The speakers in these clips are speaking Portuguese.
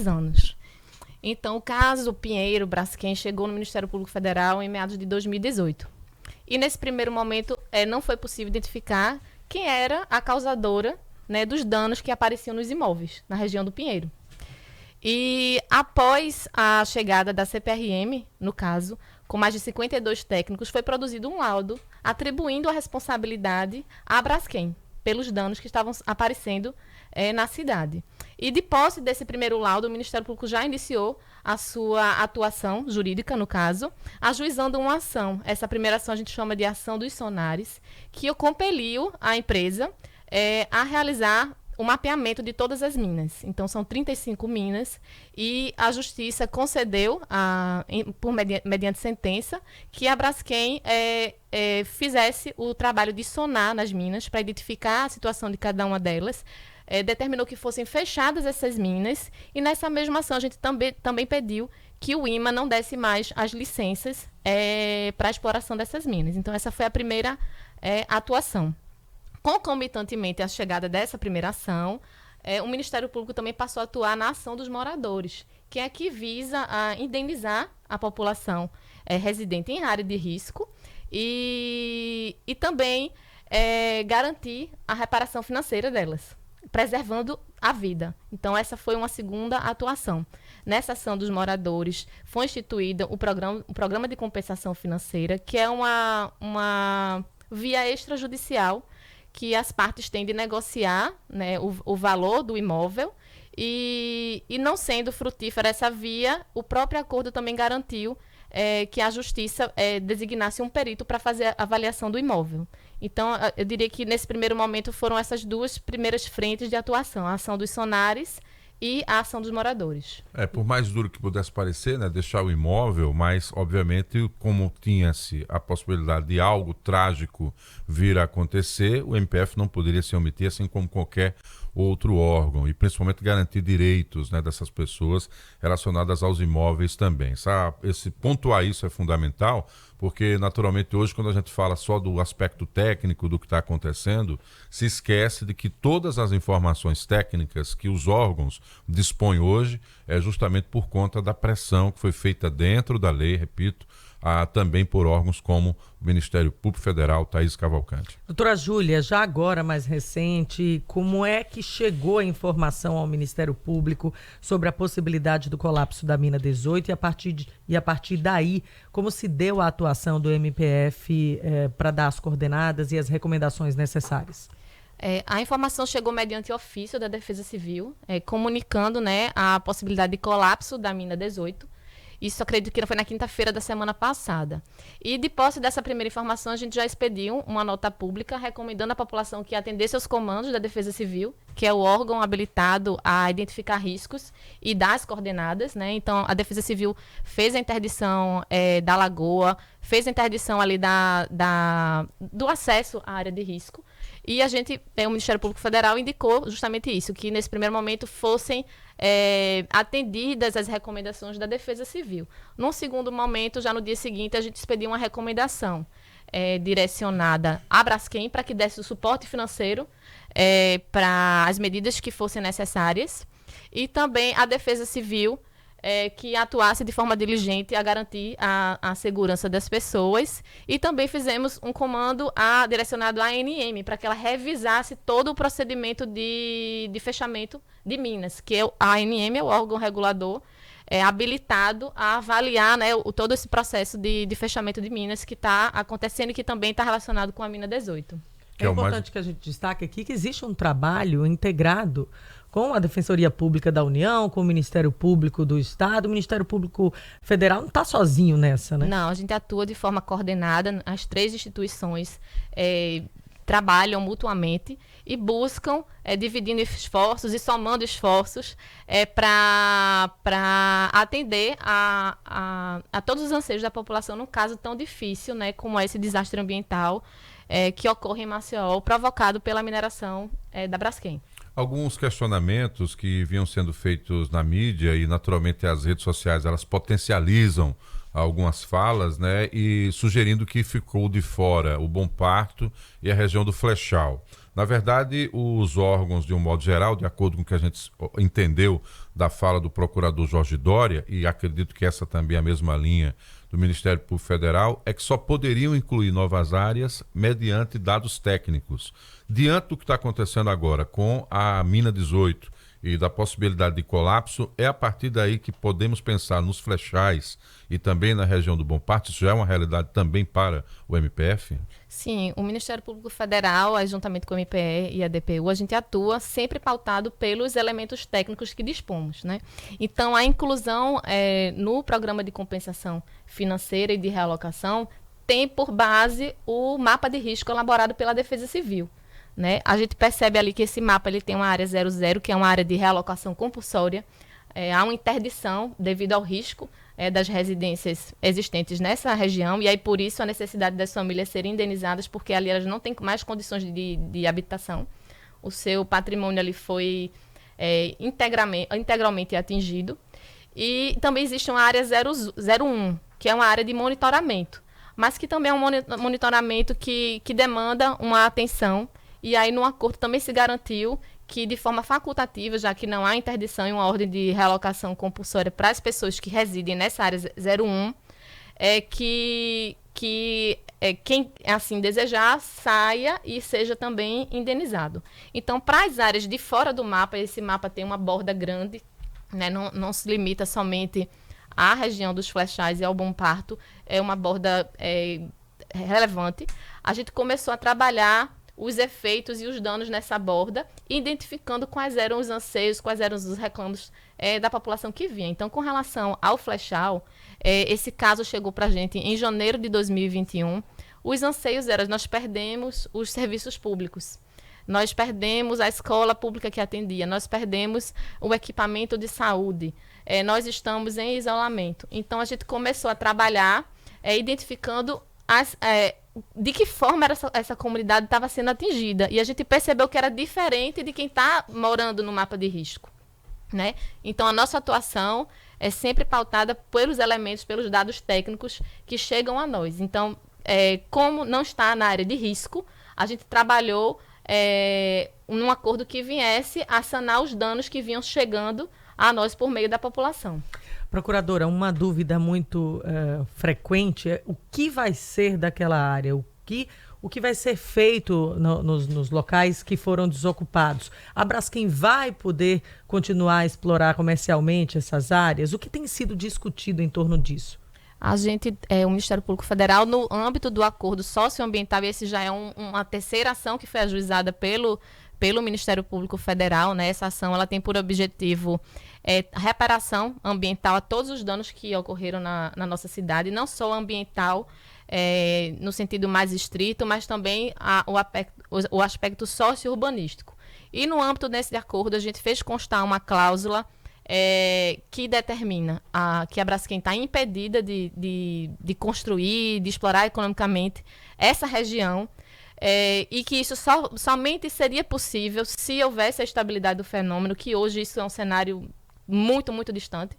2 anos. Então, o caso Pinheiro Braskem chegou no Ministério Público Federal em meados de 2018. E nesse primeiro momento não foi possível identificar quem era a causadora, né, dos danos que apareciam nos imóveis na região do Pinheiro. E após a chegada da CPRM, no caso, com mais de 52 técnicos, foi produzido um laudo atribuindo a responsabilidade à Braskem pelos danos que estavam aparecendo na cidade. E de posse desse primeiro laudo, o Ministério Público já iniciou a sua atuação jurídica, no caso, ajuizando uma ação. Essa primeira ação a gente chama de ação dos sonares, que compeliu a empresa a realizar o mapeamento de todas as minas. Então, são 35 minas e a Justiça concedeu, mediante sentença, que a Braskem fizesse o trabalho de sonar nas minas para identificar a situação de cada uma delas, determinou que fossem fechadas essas minas e nessa mesma ação a gente também pediu que o IMA não desse mais as licenças para a exploração dessas minas. Então, essa foi a primeira atuação. Concomitantemente à chegada dessa primeira ação, o Ministério Público também passou a atuar na ação dos moradores, que é a que visa indenizar a população residente em área de risco e também garantir a reparação financeira delas, preservando a vida. Então, essa foi uma segunda atuação. Nessa ação dos moradores, foi instituída o programa de compensação financeira, que é uma via extrajudicial que as partes têm de negociar, né, o valor do imóvel e não sendo frutífera essa via, o próprio acordo também garantiu que a Justiça designasse um perito para fazer a avaliação do imóvel. Então, eu diria que nesse primeiro momento foram essas 2 primeiras frentes de atuação, a ação dos sonares e a ação dos moradores. Por mais duro que pudesse parecer, né, deixar o imóvel, mas, obviamente, como tinha-se a possibilidade de algo trágico vir a acontecer, o MPF não poderia se omitir, assim como qualquer outro órgão, e principalmente garantir direitos, né, dessas pessoas relacionadas aos imóveis também. Pontuar isso é fundamental, porque naturalmente hoje quando a gente fala só do aspecto técnico do que está acontecendo, se esquece de que todas as informações técnicas que os órgãos dispõem hoje é justamente por conta da pressão que foi feita dentro da lei, repito, também por órgãos como o Ministério Público Federal. Thaís Cavalcante. Doutora Júlia, já agora mais recente, como é que chegou a informação ao Ministério Público sobre a possibilidade do colapso da mina 18 e a partir daí, como se deu a atuação do MPF para dar as coordenadas e as recomendações necessárias? A informação chegou mediante ofício da Defesa Civil, comunicando, né, a possibilidade de colapso da mina 18. Isso acredito que foi na quinta-feira da semana passada. E de posse dessa primeira informação, a gente já expediu uma nota pública recomendando à população que atendesse aos comandos da Defesa Civil, que é o órgão habilitado a identificar riscos e dar as coordenadas, né? Então, a Defesa Civil fez a interdição da lagoa, fez a interdição ali do acesso à área de risco. E o Ministério Público Federal indicou justamente isso, que nesse primeiro momento fossem atendidas as recomendações da Defesa Civil. Num segundo momento, já no dia seguinte, a gente expediu uma recomendação direcionada à Braskem para que desse o suporte financeiro para as medidas que fossem necessárias e também a Defesa Civil que atuasse de forma diligente a garantir a segurança das pessoas. E também fizemos um comando direcionado à ANM, para que ela revisasse todo o procedimento de fechamento de minas, que a ANM é o órgão regulador habilitado a avaliar, né, todo esse processo de fechamento de minas que está acontecendo e que também está relacionado com a mina 18. É importante que a gente destaque aqui que existe um trabalho integrado com a Defensoria Pública da União, com o Ministério Público do Estado. O Ministério Público Federal não está sozinho nessa, né? Não, a gente atua de forma coordenada. As 3 instituições trabalham mutuamente e buscam, dividindo esforços e somando esforços para atender a todos os anseios da população num caso tão difícil, né, como esse desastre ambiental que ocorre em Maceió, provocado pela mineração da Braskem. Alguns questionamentos que vinham sendo feitos na mídia e naturalmente as redes sociais, elas potencializam algumas falas, né, e sugerindo que ficou de fora o Bom Parto e a região do Flechal. Na verdade, os órgãos, de um modo geral, de acordo com o que a gente entendeu da fala do procurador Jorge Doria, e acredito que essa também é a mesma linha do Ministério Público Federal, é que só poderiam incluir novas áreas mediante dados técnicos. Diante do que está acontecendo agora com a Mina 18 e da possibilidade de colapso, é a partir daí que podemos pensar nos flechais e também na região do Bom Parto. Isso já é uma realidade também para o MPF? Sim, o Ministério Público Federal, juntamente com o MPE e a DPU, a gente atua sempre pautado pelos elementos técnicos que dispomos, né? Então, a inclusão no programa de compensação financeira e de realocação tem por base o mapa de risco elaborado pela Defesa Civil, né? A gente percebe ali que esse mapa ele tem uma área 00, que é uma área de realocação compulsória. Há uma interdição devido ao risco das residências existentes nessa região, e aí por isso a necessidade das famílias serem indenizadas, porque ali elas não têm mais condições de habitação. O seu patrimônio ali foi integralmente atingido. E também existe uma área 01, que é uma área de monitoramento, mas que também é um monitoramento que demanda uma atenção. E aí, no acordo, também se garantiu que, de forma facultativa, já que não há interdição e uma ordem de realocação compulsória para as pessoas que residem nessa área 01, que quem assim desejar saia e seja também indenizado. Então, para as áreas de fora do mapa, esse mapa tem uma borda grande, né? Não se limita somente à região dos flechais e ao Bom Parto, é uma borda relevante. A gente começou a trabalhar os efeitos e os danos nessa borda, identificando quais eram os anseios, quais eram os reclamos da população que vinha. Então, com relação ao flechal, esse caso chegou para a gente em janeiro de 2021. Os anseios eram: nós perdemos os serviços públicos, nós perdemos a escola pública que atendia, nós perdemos o equipamento de saúde, nós estamos em isolamento. Então, a gente começou a trabalhar identificando de que forma essa comunidade estava sendo atingida. E a gente percebeu que era diferente de quem está morando no mapa de risco, né? Então, a nossa atuação é sempre pautada pelos elementos, pelos dados técnicos que chegam a nós. Então, como não está na área de risco, a gente trabalhou num acordo que viesse a sanar os danos que vinham chegando a nós por meio da população. Procuradora, uma dúvida muito frequente é o que vai ser daquela área, o que vai ser feito nos locais que foram desocupados. A Braskem vai poder continuar a explorar comercialmente essas áreas? O que tem sido discutido em torno disso? O Ministério Público Federal, no âmbito do acordo socioambiental, e esse já é uma terceira ação que foi ajuizada pelo Ministério Público Federal, né? Essa ação ela tem por objetivo reparação ambiental a todos os danos que ocorreram na nossa cidade, não só ambiental no sentido mais estrito, mas também o aspecto socio-urbanístico. E no âmbito desse acordo, a gente fez constar uma cláusula que determina que a Braskem está impedida de construir, de explorar economicamente essa região, e que isso somente seria possível se houvesse a estabilidade do fenômeno, que hoje isso é um cenário muito, muito distante.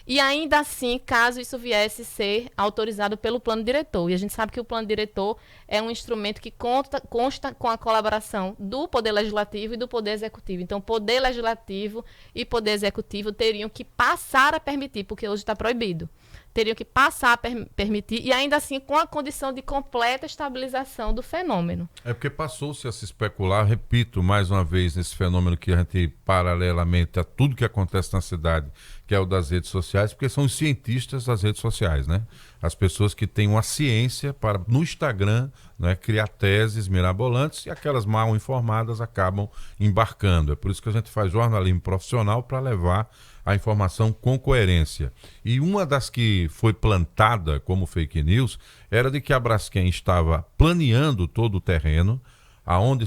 E ainda assim, caso isso viesse a ser autorizado pelo plano diretor. E a gente sabe que o plano diretor é um instrumento que consta com a colaboração do Poder Legislativo e do Poder Executivo. Então, Poder Legislativo e Poder Executivo teriam que passar a permitir, porque hoje está proibido. Teriam que passar a permitir, e ainda assim com a condição de completa estabilização do fenômeno. Porque passou-se a se especular, repito, mais uma vez, nesse fenômeno que a gente, paralelamente a tudo que acontece na cidade, que é o das redes sociais, porque são os cientistas das redes sociais, né? As pessoas que têm uma ciência para, no Instagram, né, criar teses mirabolantes, e aquelas mal informadas acabam embarcando. É por isso que a gente faz jornalismo profissional, para levar a informação com coerência. E uma das que foi plantada como fake news era de que a Braskem estava planeando todo o terreno aonde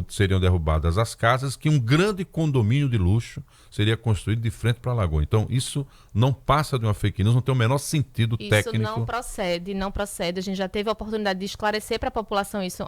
seriam derrubadas as casas, que um grande condomínio de luxo seria construído de frente para a lagoa. Então, isso não passa de uma fake news, não tem o menor sentido técnico. Isso não procede. A gente já teve a oportunidade de esclarecer para a população isso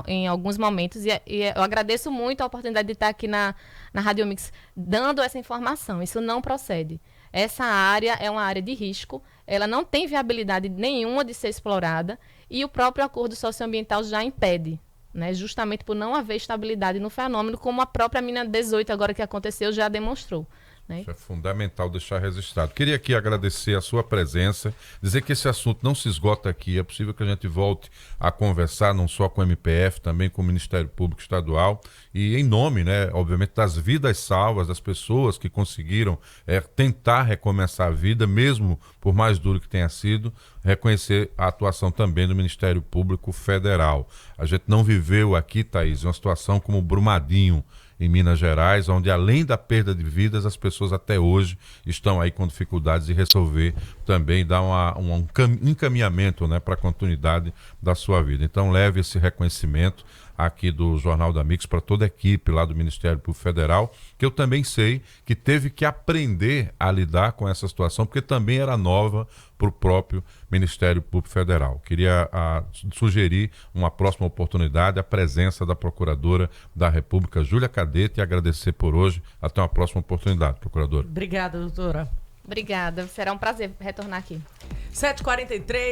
em alguns momentos, e eu agradeço muito a oportunidade de estar aqui na Rádio Mix dando essa informação. Isso não procede. Essa área é uma área de risco, ela não tem viabilidade nenhuma de ser explorada, e o próprio acordo socioambiental já impede. né? Justamente por não haver estabilidade no fenômeno, como a própria mina 18 agora que aconteceu já demonstrou. Né? Isso é fundamental deixar registrado. Queria aqui agradecer a sua presença, dizer que esse assunto não se esgota aqui, é possível que a gente volte a conversar não só com o MPF, também com o Ministério Público Estadual e em nome, né, obviamente, das vidas salvas, das pessoas que conseguiram tentar recomeçar a vida, mesmo por mais duro que tenha sido, reconhecer a atuação também do Ministério Público Federal. A gente não viveu aqui, Thaís, uma situação como Brumadinho, em Minas Gerais, onde além da perda de vidas, as pessoas até hoje estão aí com dificuldades de resolver, também dar um encaminhamento, né, para a continuidade da sua vida. Então leve esse reconhecimento aqui do Jornal da Mix para toda a equipe lá do Ministério Público Federal, que eu também sei que teve que aprender a lidar com essa situação, porque também era nova para o próprio Ministério Público Federal. Queria sugerir uma próxima oportunidade, a presença da Procuradora da República, Júlia Cadete, e agradecer por hoje. Até uma próxima oportunidade, Procuradora. Obrigada, doutora. Obrigada, será um prazer retornar aqui. 7h43.